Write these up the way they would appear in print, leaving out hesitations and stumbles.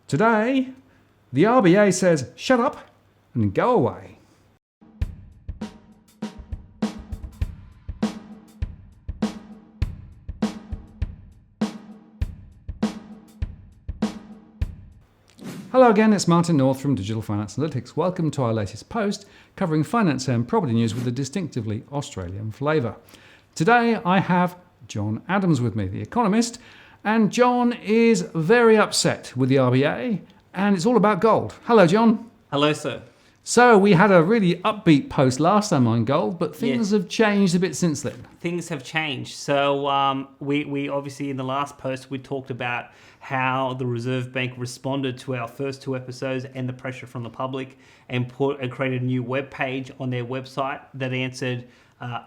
Today, the RBA says shut up and go away. Hello again, it's Martin North from Digital Finance Analytics. Welcome to our latest post covering finance and property news with a distinctively Australian flavour. Today I have John Adams with me, the Economist, and John is very upset with the RBA and it's all about gold. Hello, John. Hello, sir. So we had a really upbeat post last time on gold, but things have changed a bit since then. Things have changed. So we obviously in the last post we talked about how the Reserve Bank responded to our first two episodes and the pressure from the public and created a new web page on their website that answered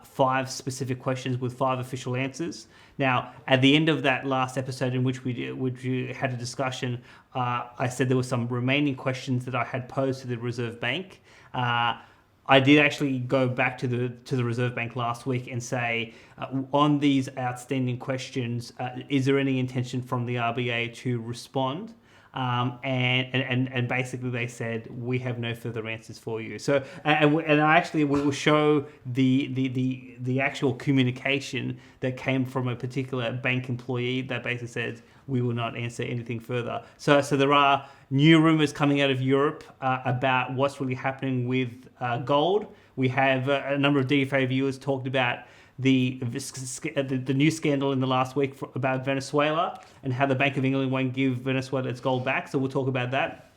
5 specific questions with 5 official answers. Now, at the end of that last episode in which we had a discussion, I said there were some remaining questions that I had posed to the Reserve Bank. I did actually go back to the Reserve Bank last week and say, on these outstanding questions, is there any intention from the RBA to respond? And basically they said we have no further answers for you. So and I actually will show the actual communication that came from a particular bank employee that basically says we will not answer anything further. So there are new rumors coming out of Europe about what's really happening with gold. We have a number of DFA viewers talked about the new scandal in the last week about Venezuela and how the Bank of England won't give Venezuela its gold back. So we'll talk about that.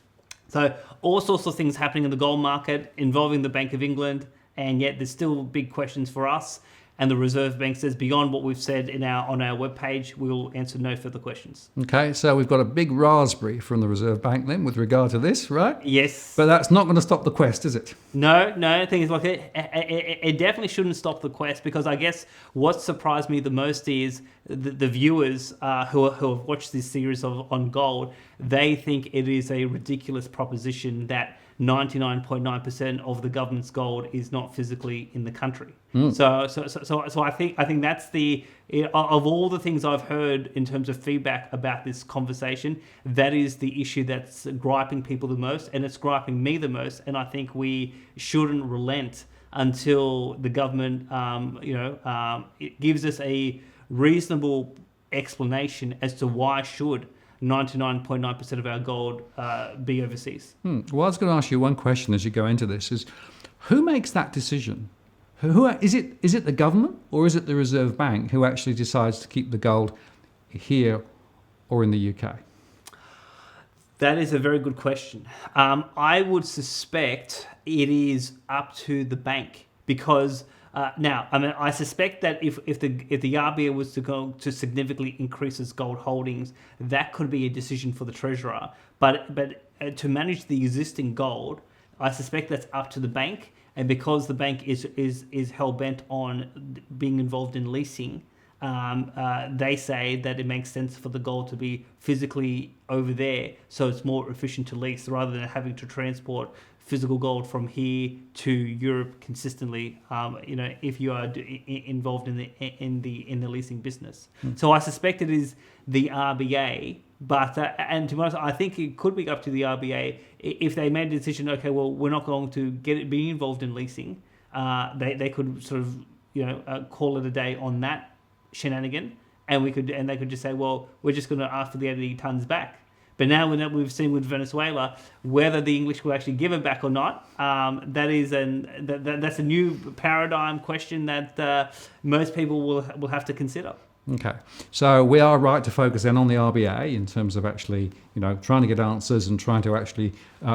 So all sorts of things happening in the gold market involving the Bank of England, and yet there's still big questions for us. And the Reserve Bank says beyond what we've said on our webpage, we will answer no further questions. Okay, so we've got a big raspberry from the Reserve Bank then with regard to this, right? Yes. But that's not going to stop the quest, is it? No, things like it definitely shouldn't stop the quest, because I guess what surprised me the most is the viewers who have watched this series on gold. They think it is a ridiculous proposition that 99.9% of the government's gold is not physically in the country. So I think that's of all the things I've heard in terms of feedback about this conversation, that is the issue that's griping people the most, and it's griping me the most. And I think we shouldn't relent until the government, it gives us a reasonable explanation as to why should 99.9% of our gold be overseas. Well, I was going to ask you one question as you go into this: is who makes that decision? Is it the government, or is it the Reserve Bank who actually decides to keep the gold here or in the UK? That is a very good question. I would suspect it is up to the bank, because I suspect that if the RBA was to go to significantly increase its gold holdings, that could be a decision for the treasurer. But to manage the existing gold, I suspect that's up to the bank. And because the bank is hell bent on being involved in leasing, they say that it makes sense for the gold to be physically over there, so it's more efficient to lease rather than having to transport physical gold from here to Europe consistently. If you are involved in the leasing business, so I suspect it is the RBA. But and to be honest, I think it could be up to the RBA if they made a decision. Okay, well, we're not going to be involved in leasing. They could sort of call it a day on that shenanigan, and they could just say, well, we're just going to ask for the 80 tons back. But now we've seen with Venezuela, whether the English will actually give it back or not, that's a new paradigm question that most people will have to consider. Okay, so we are right to focus in on the RBA in terms of actually, trying to get answers and trying to actually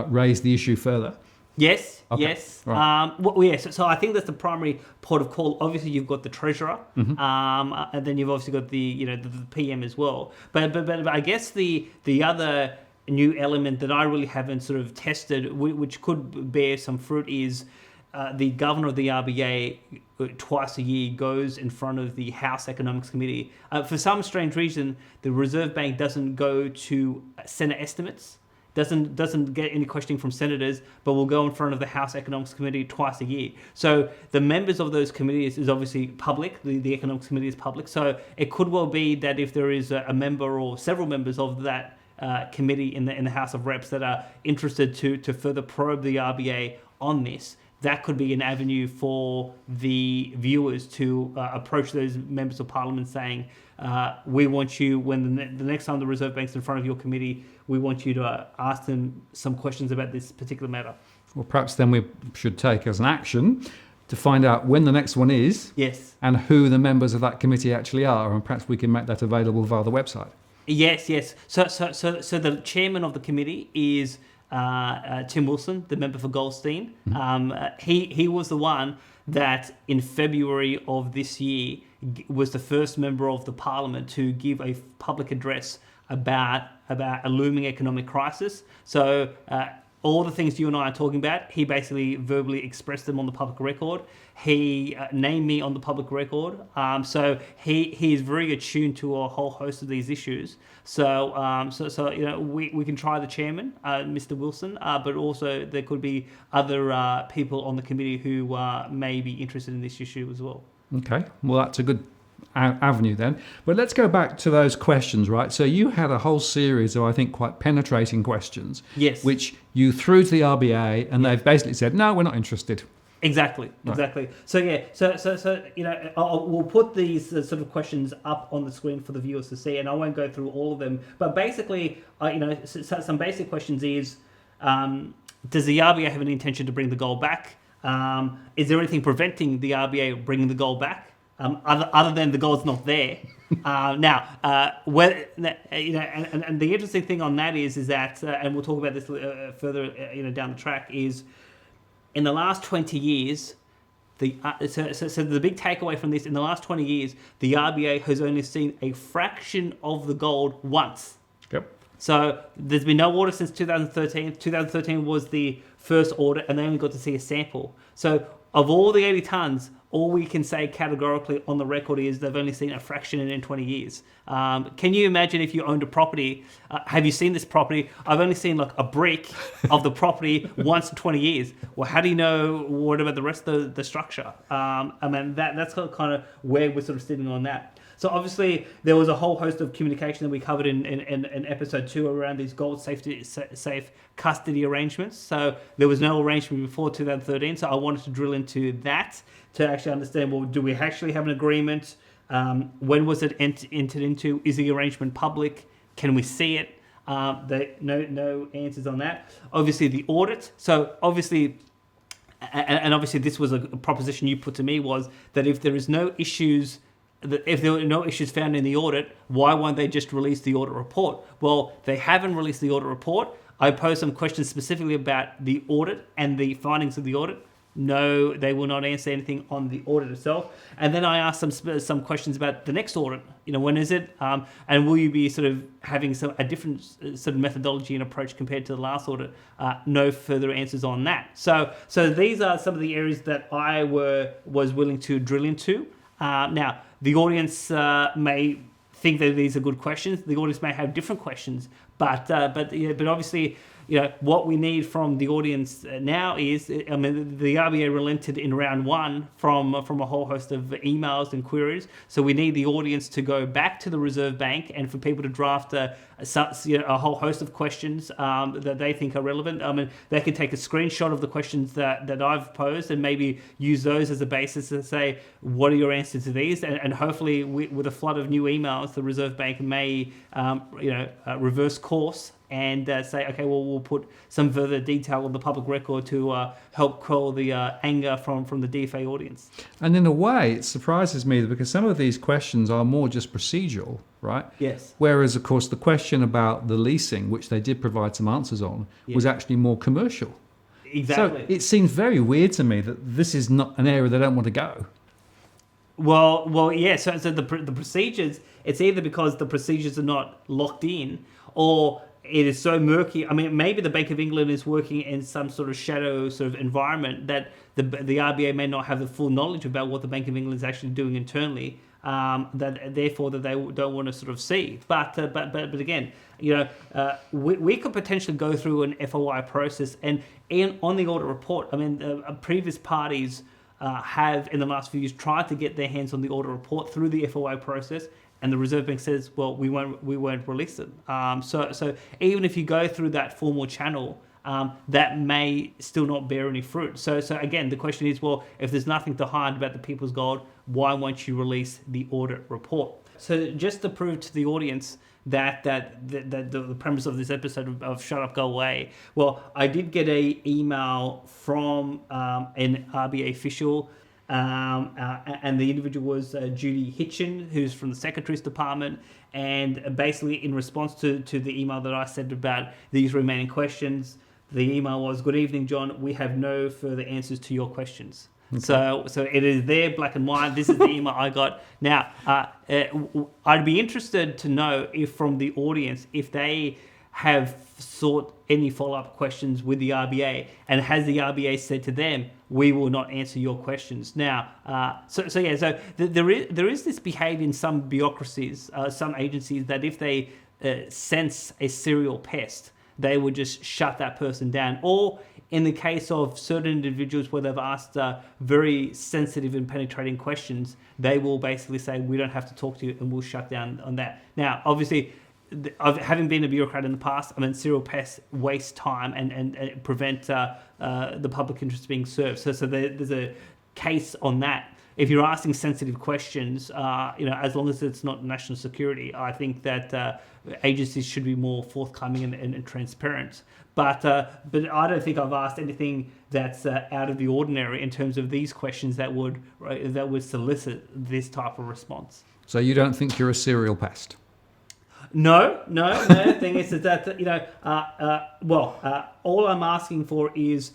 raise the issue further. Yes, okay. Yes. Right. So I think that's the primary port of call. Obviously, you've got the treasurer, and then you've obviously got the PM as well. But I guess the other new element that I really haven't sort of tested, which could bear some fruit, is the governor of the RBA twice a year goes in front of the House Economics Committee. For some strange reason, the Reserve Bank doesn't go to Senate estimates, doesn't get any questioning from senators, but will go in front of the House Economics Committee twice a year. So the members of those committees is obviously public. The Economics Committee is public. So it could well be that if there is a member or several members of that committee in the House of Reps that are interested to further probe the RBA on this, that could be an avenue for the viewers to approach those members of Parliament saying, we want you, when the next time the Reserve Bank's in front of your committee, we want you to ask them some questions about this particular matter. Well, perhaps then we should take as an action to find out when the next one is, yes, and who the members of that committee actually are, and perhaps we can make that available via the website. Yes. So the chairman of the committee is Tim Wilson, the member for Goldstein. He was the one that in February of this year was the first member of the Parliament to give a public address about a looming economic crisis. So all the things you and I are talking about, he basically verbally expressed them on the public record. He named me on the public record. So he is very attuned to a whole host of these issues. So we can try the chairman, Mr. Wilson, but also there could be other people on the committee who may be interested in this issue as well. Okay, well that's a good avenue then. But let's go back to those questions, right? So you had a whole series of, I think, quite penetrating questions. Yes. Which you threw to the RBA, and they've basically said, no, we're not interested. Exactly. So we'll put these sort of questions up on the screen for the viewers to see, and I won't go through all of them. But basically, some basic questions is, does the RBA have an intention to bring the gold back? Is there anything preventing the RBA bringing the gold back? Other than the gold's not there. And the interesting thing on that is that, and we'll talk about this further, down the track, is in the last 20 years, so the big takeaway from this, in the last 20 years, the RBA has only seen a fraction of the gold once. Yep. So there's been no audit since 2013. 2013 was the first audit, and they only got to see a sample. So of all the 80 tons, all we can say categorically on the record is they've only seen a fraction in 20 years. Can you imagine if you owned a property? Have you seen this property? I've only seen like a brick of the property once in 20 years. Well, how do you know what about the rest of the structure? That's kind of where we're sort of sitting on that. So obviously there was a whole host of communication that we covered in episode 2 around these gold safe custody arrangements. So there was no arrangement before 2013. So I wanted to drill into that to actually understand, well, do we actually have an agreement? When was it entered into? Is the arrangement public? Can we see it? No answers on that. Obviously the audit. So obviously, and obviously this was a proposition you put to me, was that if there is no issues, if there were no issues found in the audit, why won't they just release the audit report? Well, they haven't released the audit report. I posed some questions specifically about the audit and the findings of the audit. No, they will not answer anything on the audit itself. And then I asked some questions about the next audit. When is it? And will you be sort of having a different sort of methodology and approach compared to the last audit? No further answers on that. So these are some of the areas that I was willing to drill into. Now, the audience may think that these are good questions. The audience may have different questions, but obviously, what we need from the audience now is, the RBA relented in round 1 from a whole host of emails and queries. So we need the audience to go back to the Reserve Bank and for people to draft a whole host of questions that they think are relevant. They can take a screenshot of the questions that I've posed and maybe use those as a basis to say, what are your answers to these? And hopefully, with a flood of new emails, the Reserve Bank may, reverse course and say, okay, well, we'll put some further detail on the public record to help quell the anger from the DFA audience. And in a way, it surprises me because some of these questions are more just procedural, right? Yes. Whereas, of course, the question about the leasing, which they did provide some answers on, was actually more commercial. Exactly. So it seems very weird to me that this is not an area they don't want to go. Well, yeah. So the procedures, it's either because the procedures are not locked in, or it is so murky. Maybe the Bank of England is working in some sort of shadow sort of environment that the RBA may not have the full knowledge about what the Bank of England is actually doing internally. That therefore that they don't want to sort of see. But again, we could potentially go through an FOI process, and on the audit report, previous parties have in the last few years tried to get their hands on the audit report through the FOI process. and the Reserve Bank says, well, we won't release it. So even if you go through that formal channel, that may still not bear any fruit. So again, the question is, well, if there's nothing to hide about the People's Gold, why won't you release the audit report? So just to prove to the audience that the premise of this episode of Shut Up, Go Away, well, I did get an email from an RBA official, and the individual was Judy Hitchin, who's from the Secretary's Department, and basically in response to the email that I sent about these remaining questions, the email was, "Good evening, John. We have no further answers to your questions." Okay. So it is there, black and white. This is the email I got. Now, I'd be interested to know if from the audience, if they have sought any follow-up questions with the RBA, and has the RBA said to them, "We will not answer your questions." Now, there is this behaviour in some bureaucracies, some agencies, that if they sense a serial pest, they would just shut that person down. Or in the case of certain individuals where they've asked very sensitive and penetrating questions, they will basically say, "We don't have to talk to you," and we'll shut down on that. Now, obviously, having been a bureaucrat in the past, I mean, serial pests waste time and prevent the public interest being served. So there's a case on that. If you're asking sensitive questions, as long as it's not national security, I think that agencies should be more forthcoming and transparent. But I don't think I've asked anything that's out of the ordinary in terms of these questions that would solicit this type of response. So you don't think you're a serial pest? No. The thing is that all I'm asking for is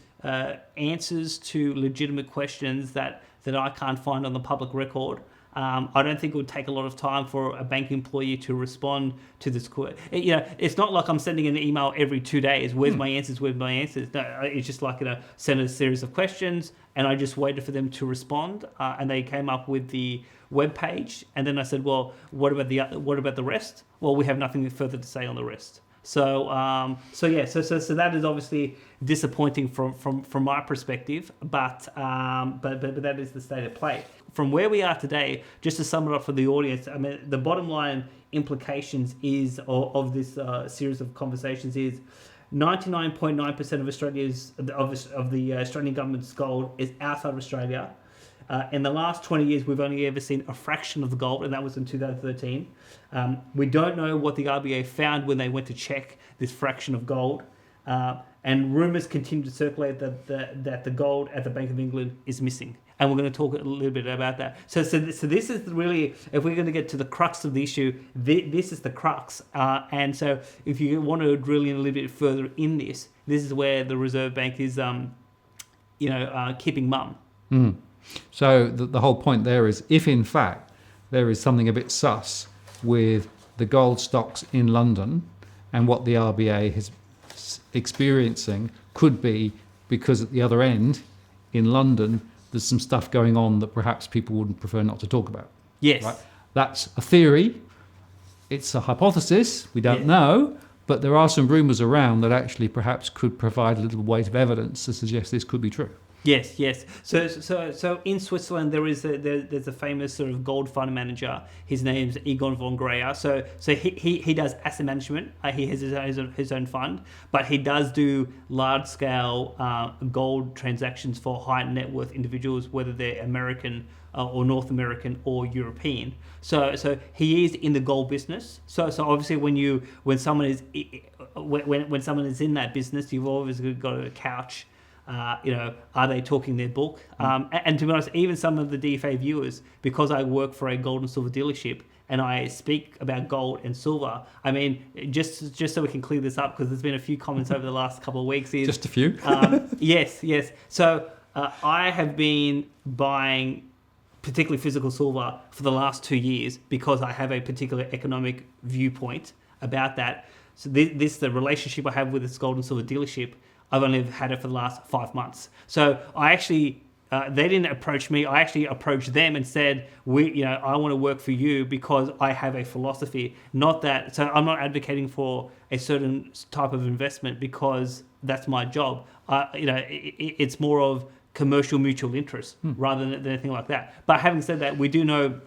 answers to legitimate questions that I can't find on the public record. I don't think it would take a lot of time for a bank employee to respond to this. It's not like I'm sending an email every 2 days. Where's my answers? Where's my answers? No, it's just like send a series of questions, and I just waited for them to respond. And they came up with the web page, and then I said, "Well, what about the rest?" Well, we have nothing further to say on the rest. So that is obviously disappointing from my perspective, but that is the state of play. From where we are today, just to sum it up for the audience, I mean, the bottom line implications of this series of conversations is 99.9% of the Australian government's gold is outside of Australia. In the last 20 years, we've only ever seen a fraction of the gold, and that was in 2013. We don't know what the RBA found when they went to check this fraction of gold. And rumours continue to circulate that the gold at the Bank of England is missing. And we're going to talk a little bit about that. So this is really, if we're going to get to the crux of the issue, this is the crux. And so if you want to drill in a little bit further in this is where the Reserve Bank is, keeping mum. Mm. So the whole point there is, if in fact there is something a bit sus with the gold stocks in London and what the RBA is experiencing, could be because at the other end in London there's some stuff going on that perhaps people would prefer not to talk about. Yes. Right? That's a theory. It's a hypothesis. We don't know. But there are some rumours around that actually perhaps could provide a little weight of evidence to suggest this could be true. Yes. So in Switzerland there's a famous sort of gold fund manager. His name's Egon von Greyer. So he does asset management. He has his own fund, but he does do large scale gold transactions for high net worth individuals, whether they're American or North American or European. So he is in the gold business. So obviously when someone is in that business, you've always got a couch. Are they talking their book? And to be honest, even some of the DFA viewers, because I work for a gold and silver dealership and I speak about gold and silver, I mean, just so we can clear this up, because there's been a few comments over the last couple of weeks. Just a few? Yes. So I have been buying particularly physical silver for the last 2 years because I have a particular economic viewpoint about that. So the relationship I have with this gold and silver dealership, I've only had it for the last 5 months. So I actually, they didn't approach me. I actually approached them and said, I want to work for you because I have a philosophy. So I'm not advocating for a certain type of investment because that's my job. It's more of commercial mutual interest rather than anything like that. But having said that, we do know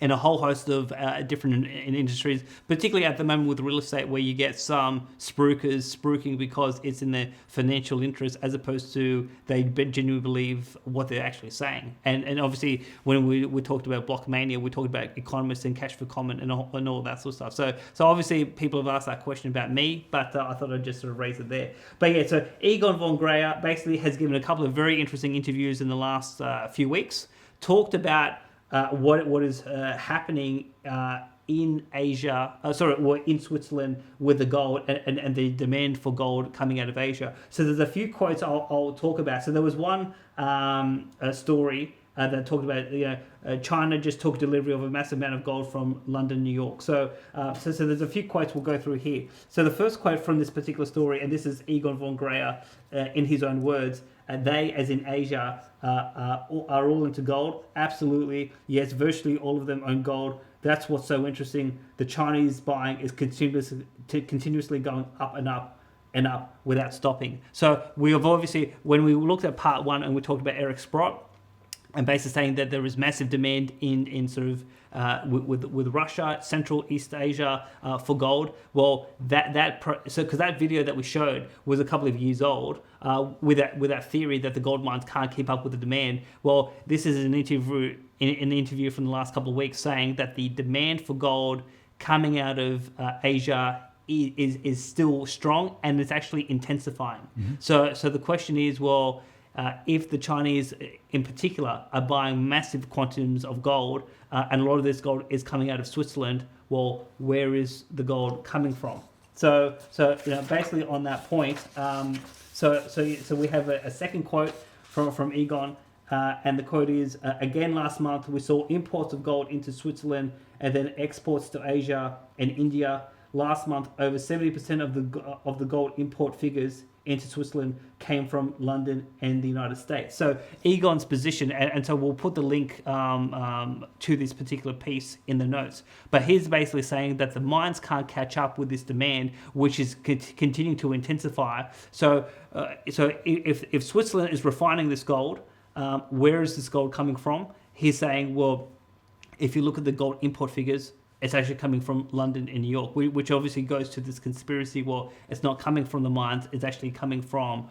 in a whole host of different in industries, particularly at the moment with real estate, where you get some spruiking because it's in their financial interest, as opposed to they genuinely believe what they're actually saying. And obviously, when we talked about Blockmania, we talked about Economist and Cash for Comment and all that sort of stuff. So obviously, people have asked that question about me, but I thought I'd just sort of raise it there. But yeah, so Egon von Greyer basically has given a couple of very interesting interviews in the last few weeks, talked about what is happening in Asia, in Switzerland with the gold and the demand for gold coming out of Asia. So there's a few quotes I'll talk about. So there was one story that talked about China just took delivery of a massive amount of gold from London, New York. So there's a few quotes we'll go through here. So the first quote from this particular story, and this is Egon von Greyer in his own words. They, as in Asia, are all into gold. Absolutely, yes. Virtually all of them own gold. That's what's so interesting. The Chinese buying is continuously going up and up and up without stopping. So we have obviously, when we looked at part one and we talked about Eric Sprott, and basically saying that there is massive demand in sort of with Russia, Central East Asia for gold. Well, because that video that we showed was a couple of years old with that theory that the gold mines can't keep up with the demand. Well, this is an interview from the last couple of weeks saying that the demand for gold coming out of Asia is still strong, and it's actually intensifying. Mm-hmm. So the question is, well, if the Chinese in particular are buying massive quantities of gold, and a lot of this gold is coming out of Switzerland, well, where is the gold coming from? So basically on that point, so we have a second quote from Egon, and the quote is, again, last month we saw imports of gold into Switzerland and then exports to Asia and India. Last month, over 70% of the gold import figures into Switzerland came from London and the United States. So Egon's position, and so we'll put the link to this particular piece in the notes, but he's basically saying that the mines can't catch up with this demand, which is continuing to intensify. So if Switzerland is refining this gold, where is this gold coming from? He's saying, well, if you look at the gold import figures, it's actually coming from London and New York, which obviously goes to this conspiracy. Well, it's not coming from the mines; it's actually coming from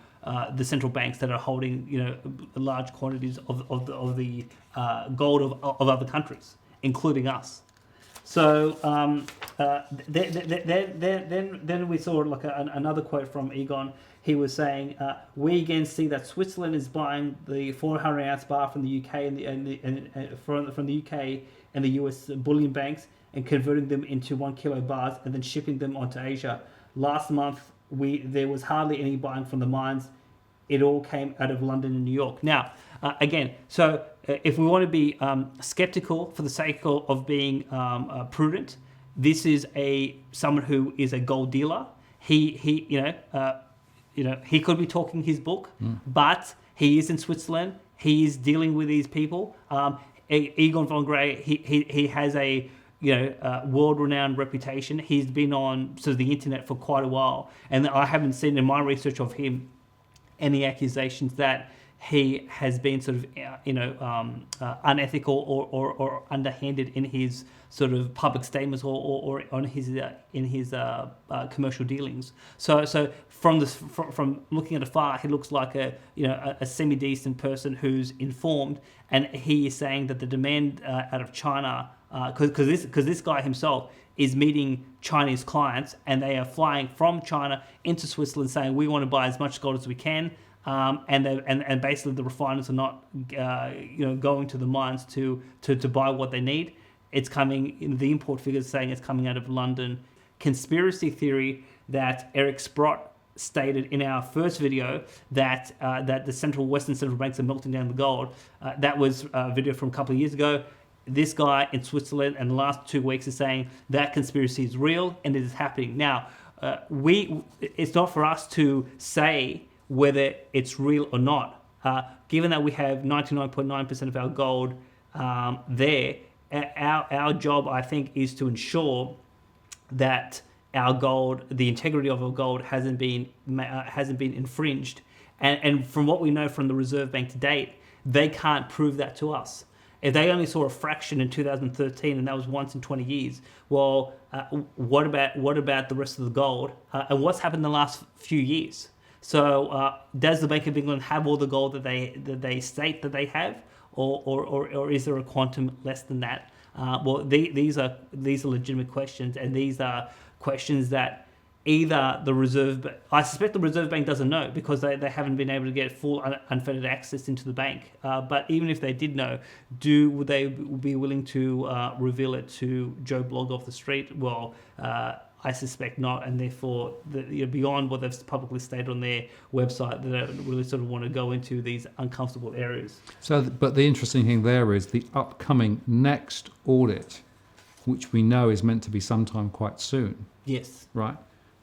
the central banks that are holding, large quantities of the gold of other countries, including us. So then we saw like another quote from Egon. He was saying, "We again see that Switzerland is buying the 400-ounce bar from the UK from the UK and the US bullion banks, and converting them into 1 kilo bars and then shipping them onto Asia. Last month, there was hardly any buying from the mines. It all came out of London and New York." Now, again, so if we want to be skeptical for the sake of being prudent, this is someone who is a gold dealer. He could be talking his book, but he is in Switzerland. He is dealing with these people. Egon von Greyer, he has a world-renowned reputation. He's been on sort of the internet for quite a while, and I haven't seen in my research of him any accusations that he has been sort of unethical or underhanded in his sort of public statements or on his in his commercial dealings. So from looking at afar, he looks like a semi-decent person who's informed, and he is saying that the demand out of China, because this guy himself is meeting Chinese clients, and they are flying from China into Switzerland saying, we want to buy as much gold as we can. And basically the refiners are not going to the mines to buy what they need. It's coming, the import figures saying it's coming out of London. Conspiracy theory that Eric Sprott stated in our first video that the Western central banks are melting down the gold. That was a video from a couple of years ago. This guy in Switzerland in the last 2 weeks is saying that conspiracy is real and it is happening. Now, it's not for us to say whether it's real or not. Given that we have 99.9% of our gold there, our job, I think, is to ensure that our gold, the integrity of our gold, hasn't been infringed. And from what we know from the Reserve Bank to date, they can't prove that to us. if they only saw a fraction in 2013 and that was once in 20 years, well, what about the rest of the gold? And what's happened in the last few years? So does the Bank of England have all the gold that they state that they have, or is there a quantum less than that? Well, these are legitimate questions, and these are questions that either I suspect the Reserve Bank doesn't know, because they haven't been able to get full unfettered access into the bank. But even if they did know, would they be willing to reveal it to Joe Blogg off the street? Well, I suspect not, and therefore, beyond what they've publicly stated on their website, they don't really sort of want to go into these uncomfortable areas. So, but the interesting thing there is the upcoming next audit, which we know is meant to be sometime quite soon. Yes. Right?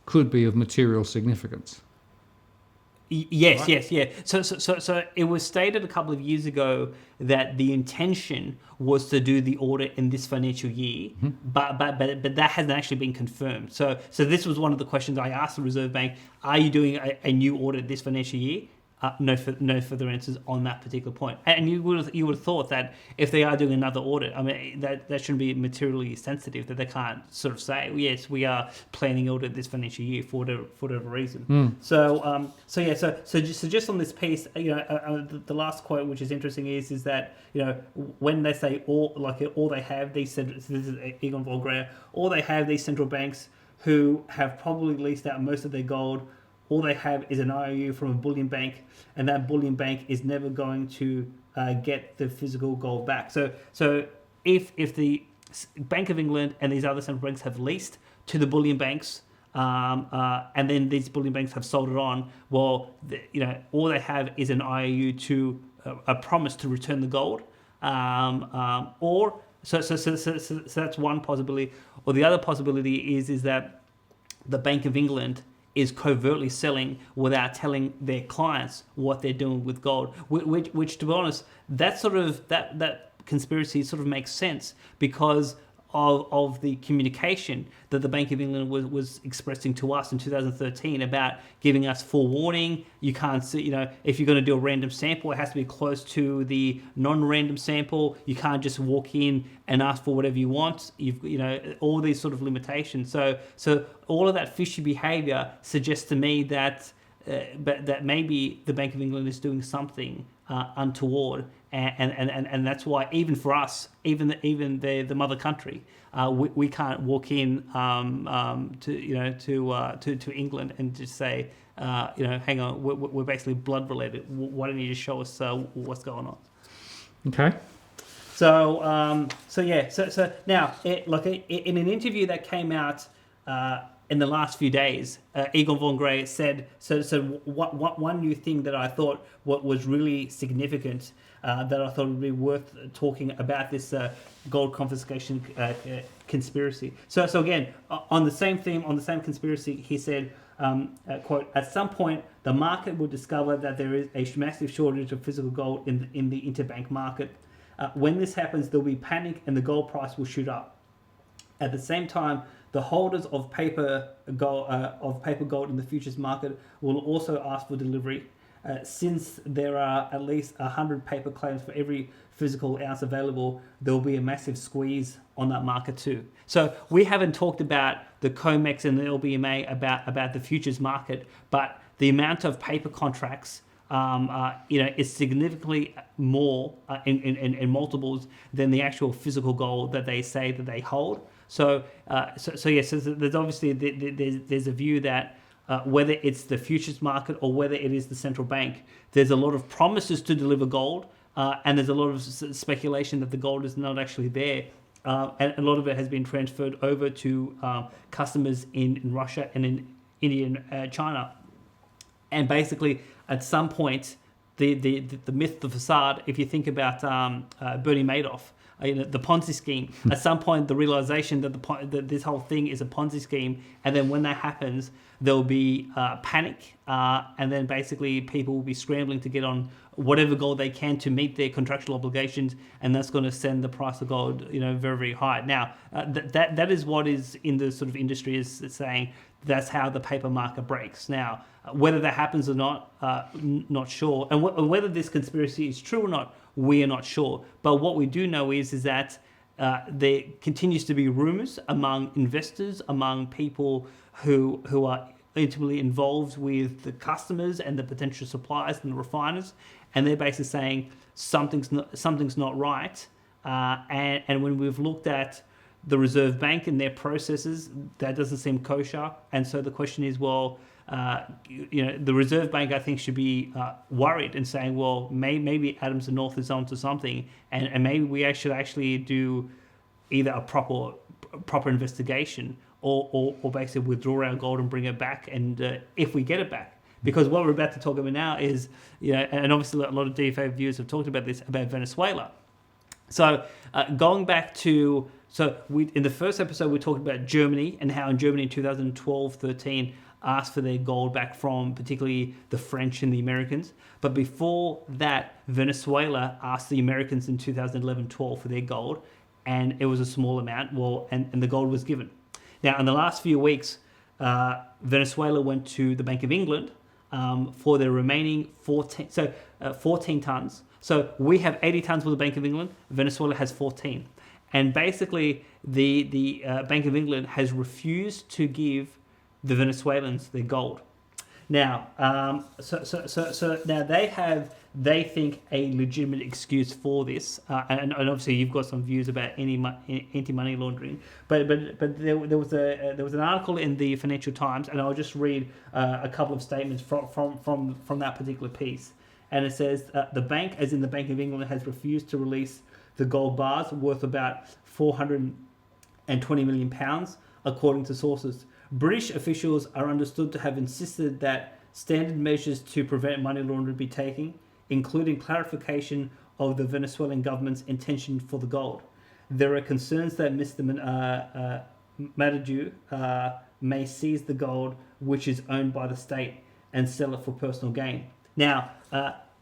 Could be of material significance. Yes, right? yes, yeah. So it was stated a couple of years ago that the intention was to do the audit in this financial year, but that hasn't actually been confirmed. So this was one of the questions I asked the Reserve Bank: are you doing a new audit this financial year? No further answers on that particular point. And you would have thought that if they are doing another audit, I mean that shouldn't be materially sensitive, that they can't sort of say, well, yes, we are planning audit this financial year for whatever reason. So just on this piece, the last quote, which is interesting, is that when they say all they have, these this is Egon von Grey, all they have, these central banks who have probably leased out most of their gold. All they have is an IOU from a bullion bank, and that bullion bank is never going to get the physical gold back. So if the Bank of England and these other central banks have leased to the bullion banks, and then these bullion banks have sold it on, well, all they have is an IOU to a promise to return the gold, so that's one possibility. Or the other possibility is that the Bank of England is covertly selling without telling their clients what they're doing with gold, which to be honest, that conspiracy sort of makes sense because of the communication that the Bank of England was expressing to us in 2013 about giving us forewarning. You can't see, if you're going to do a random sample, it has to be close to the non-random sample. You can't just walk in and ask for whatever you want. All these sort of limitations. So all of that fishy behavior suggests to me that that maybe the Bank of England is doing something untoward, and that's why even for us, even the mother country, we can't walk in to England and just say hang on, we're basically blood related. Why don't you just show us what's going on? Okay. So now, in an interview that came out in the last few days, Egon von Grey said, one new thing that I thought was really significant, that I thought would be worth talking about this gold confiscation conspiracy. So again, on the same theme, on the same conspiracy, he said, quote, at some point, the market will discover that there is a massive shortage of physical gold in the interbank market. When this happens, there'll be panic and the gold price will shoot up. At the same time, the holders of paper gold in the futures market will also ask for delivery. Since there are at least 100 paper claims for every physical ounce available, there will be a massive squeeze on that market too. So we haven't talked about the COMEX and the LBMA about the futures market, but the amount of paper contracts is significantly more in multiples than the actual physical gold that they say that they hold. So there's obviously there's a view that whether it's the futures market or whether it is the central bank, there's a lot of promises to deliver gold, and there's a lot of speculation that the gold is not actually there, and a lot of it has been transferred over to customers in Russia and in India and China. And basically, at some point, the myth, the facade, if you think about Bernie Madoff, the Ponzi scheme, at some point the realization that this whole thing is a Ponzi scheme, and then when that happens, there'll be panic, and then basically people will be scrambling to get on whatever gold they can to meet their contractual obligations, and that's going to send the price of gold very, very high. Now, that is what is in the sort of industry is saying that's how the paper market breaks. Now, whether that happens or not, not sure. And whether this conspiracy is true or not, we are not sure. But what we do know is that there continues to be rumors among investors, among people who are intimately involved with the customers and the potential suppliers and the refiners, and they're basically saying something's not right. And when we've looked at the Reserve Bank and their processes, that doesn't seem kosher. And so the question is, well, the Reserve Bank, I think, should be worried and saying, well, maybe Adams and North is onto something, and maybe we should actually do either a proper investigation or basically withdraw our gold and bring it back, and if we get it back. Because what we're about to talk about now is, and obviously a lot of DFA viewers have talked about this, about Venezuela. So going back to, in the first episode we talked about Germany and how in Germany in 2012-13 asked for their gold back from particularly the French and the Americans. But before that, Venezuela asked the Americans in 2011-12 for their gold, and it was a small amount. And the gold was given. Now, in the last few weeks, Venezuela went to the Bank of England for their remaining 14 tons. So we have 80 tons with the Bank of England. Venezuela has 14. And basically, the Bank of England has refused to give the Venezuelans their gold. Now, so now they think a legitimate excuse for this, and obviously you've got some views about anti-money laundering, but there was an article in the Financial Times, and I'll just read a couple of statements from that particular piece. And it says, the bank, as in the Bank of England, has refused to release the gold bars worth about £420 million, according to sources. British officials are understood to have insisted that standard measures to prevent money laundering be taken, including clarification of the Venezuelan government's intention for the gold. There are concerns that Mr. Madaju may seize the gold, which is owned by the state, and sell it for personal gain. Now,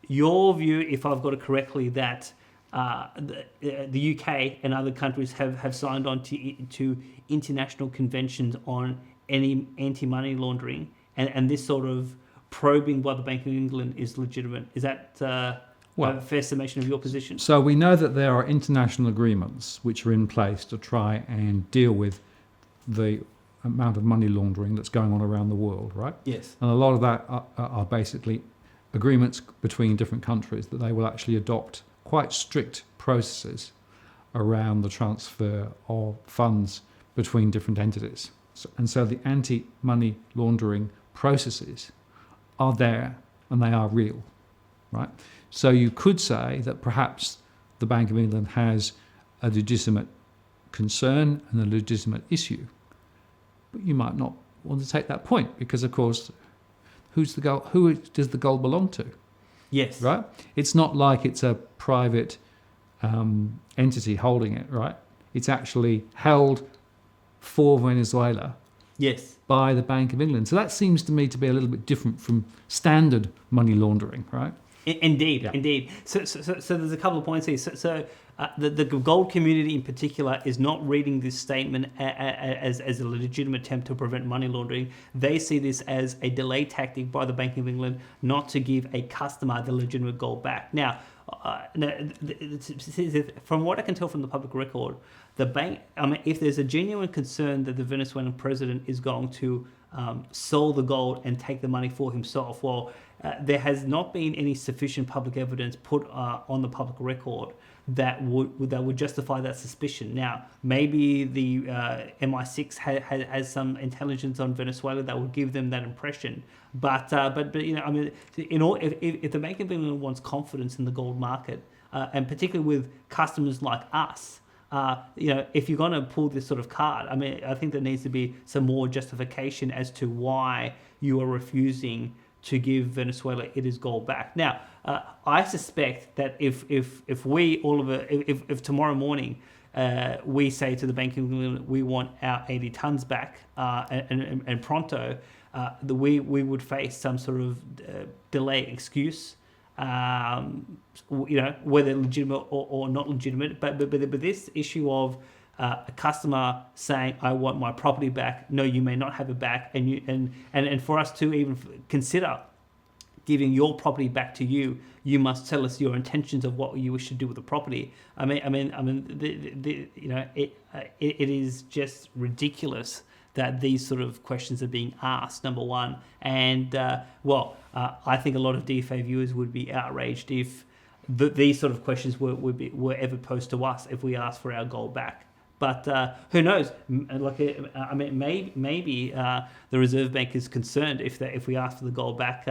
your view, if I've got it correctly, that the UK and other countries have signed on to international conventions on any anti-money laundering, and this sort of probing by the Bank of England is legitimate. Is that a fair summation of your position? So we know that there are international agreements which are in place to try and deal with the amount of money laundering that's going on around the world, right? Yes. And a lot of that are basically agreements between different countries that they will actually adopt quite strict processes around the transfer of funds between different entities. And so the anti-money laundering processes are there and they are real, right? So you could say that perhaps the Bank of England has a legitimate concern and a legitimate issue, but you might not want to take that point because, of course, who does the gold belong to? Yes. Right? It's not like it's a private entity holding it, right? It's actually held for Venezuela. Yes. By the Bank of England. So that seems to me to be a little bit different from standard money laundering, right? Indeed, yeah. Indeed. So there's a couple of points here. So the gold community in particular is not reading this statement as a legitimate attempt to prevent money laundering. They see this as a delay tactic by the Bank of England not to give a customer the legitimate gold back. Now, from what I can tell from the public record, the bank, if there's a genuine concern that the Venezuelan president is going to sell the gold and take the money for himself, there has not been any sufficient public evidence put on the public record that would justify that suspicion. Now, maybe the MI6 has some intelligence on Venezuela that would give them that impression. But if the Bank of England wants confidence in the gold market, and particularly with customers like us, if you're going to pull this sort of card, I think there needs to be some more justification as to why you are refusing to give Venezuela its gold back. Now, I suspect that if tomorrow morning we say to the Bank of England we want our 80 tons back and pronto, we would face some sort of delay excuse. Whether legitimate or not legitimate, but this issue of a customer saying, "I want my property back." No, you may not have it back, and for us to even consider giving your property back to you, you must tell us your intentions of what you wish to do with the property. It is just ridiculous that these sort of questions are being asked, number one. And, I think a lot of DFA viewers would be outraged if these sort of questions were ever posed to us if we asked for our gold back. But who knows? Maybe the Reserve Bank is concerned if we ask for the gold back,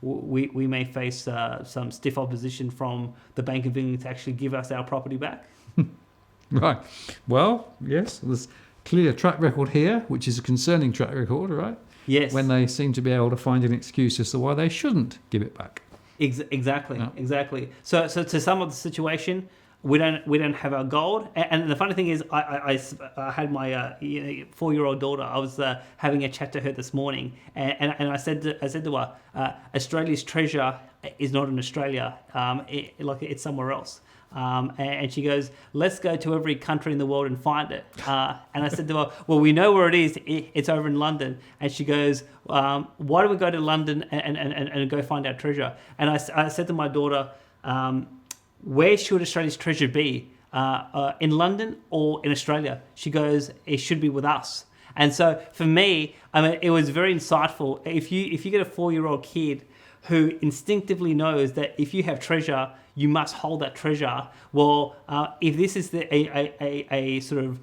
we may face some stiff opposition from the Bank of England to actually give us our property back. Right. Well, yes, there's clear track record here, which is a concerning track record, right? Yes. When they seem to be able to find an excuse as to why they shouldn't give it back. Exactly. No. Exactly. So to sum up the situation, we don't have our gold, and the funny thing is, I had my 4-year-old daughter. I was having a chat to her this morning, and I said to her, Australia's treasure is not in Australia, it's somewhere else. And she goes, "Let's go to every country in the world and find it." And I said to her, "Well, we know where it is. It's over in London." And she goes, "Why do we go to London and go find our treasure?" And I said to my daughter, "Where should Australia's treasure be? In London or in Australia?" She goes, "It should be with us." And so for me, it was very insightful. If you get a 4-year-old kid who instinctively knows that if you have treasure, you must hold that treasure. Well, if this is a sort of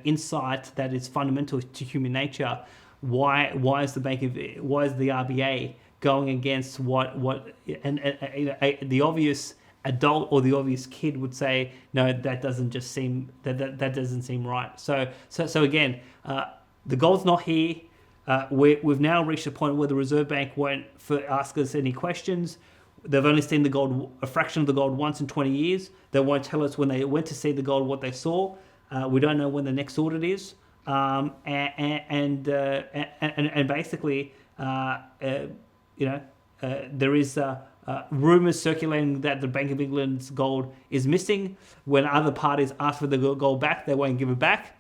insight that is fundamental to human nature, why is the RBA going against what the obvious adult or the obvious kid would say? No, that doesn't just seem that doesn't seem right. So again, the gold's not here. We've now reached a point where the Reserve Bank won't ask us any questions. They've only seen the gold, a fraction of the gold, once in 20 years. They won't tell us when they went to see the gold what they saw. We don't know when the next audit is. And basically, there is rumours circulating that the Bank of England's gold is missing. When other parties ask for the gold back, they won't give it back.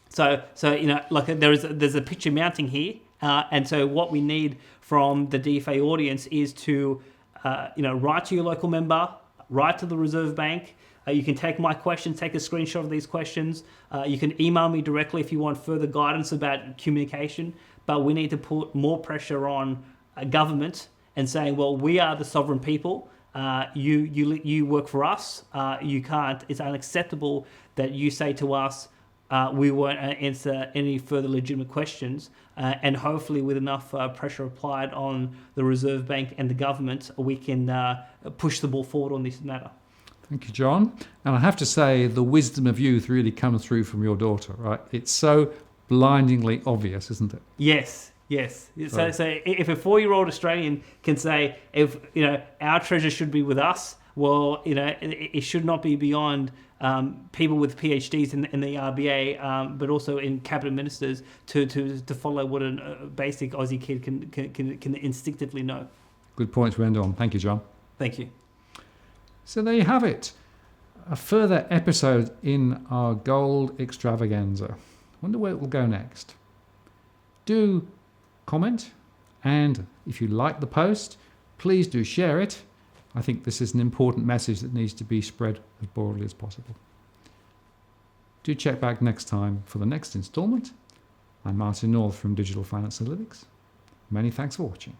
So there's a picture mounting here, and so what we need from the DFA audience is to write to your local member, write to the Reserve Bank. You can take my questions, take a screenshot of these questions. You can email me directly if you want further guidance about communication. But we need to put more pressure on government and saying, well, we are the sovereign people. You work for us. You can't. It's unacceptable that you say to us, we won't answer any further legitimate questions, and hopefully with enough pressure applied on the Reserve Bank and the government, we can push the ball forward on this matter. Thank you, John. And I have to say, the wisdom of youth really comes through from your daughter, right? It's so blindingly obvious, isn't it? Yes. So if a 4-year-old Australian can say, if our treasure should be with us, well, it should not be beyond people with PhDs in the RBA, but also in cabinet ministers to follow what a basic Aussie kid can instinctively know. Good point to end on. Thank you, John. Thank you. So there you have it. A further episode in our gold extravaganza. Wonder where it will go next. Do comment, and if you like the post, please do share it. I think this is an important message that needs to be spread as broadly as possible. Do check back next time for the next instalment. I'm Martin North from Digital Finance Analytics. Many thanks for watching.